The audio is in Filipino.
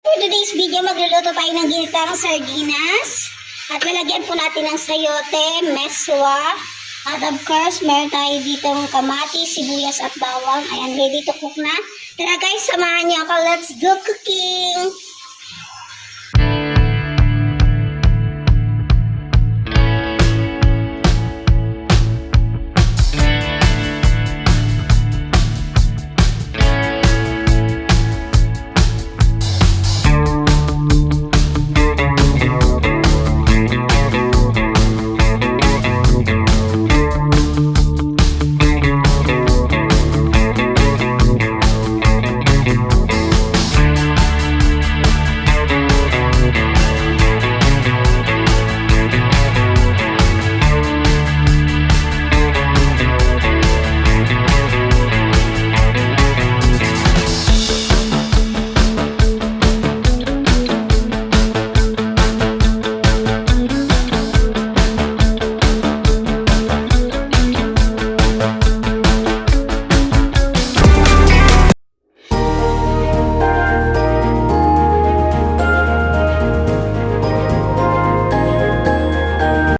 For today's video, magluluto tayo ng ginitang sardinas. At lalagyan po natin ng sayote, meswa. At of course, meron tayo ditong kamatis, sibuyas at bawang. Ayan, ready to cook na. Tara guys, samahan niyo ako. Let's do cooking!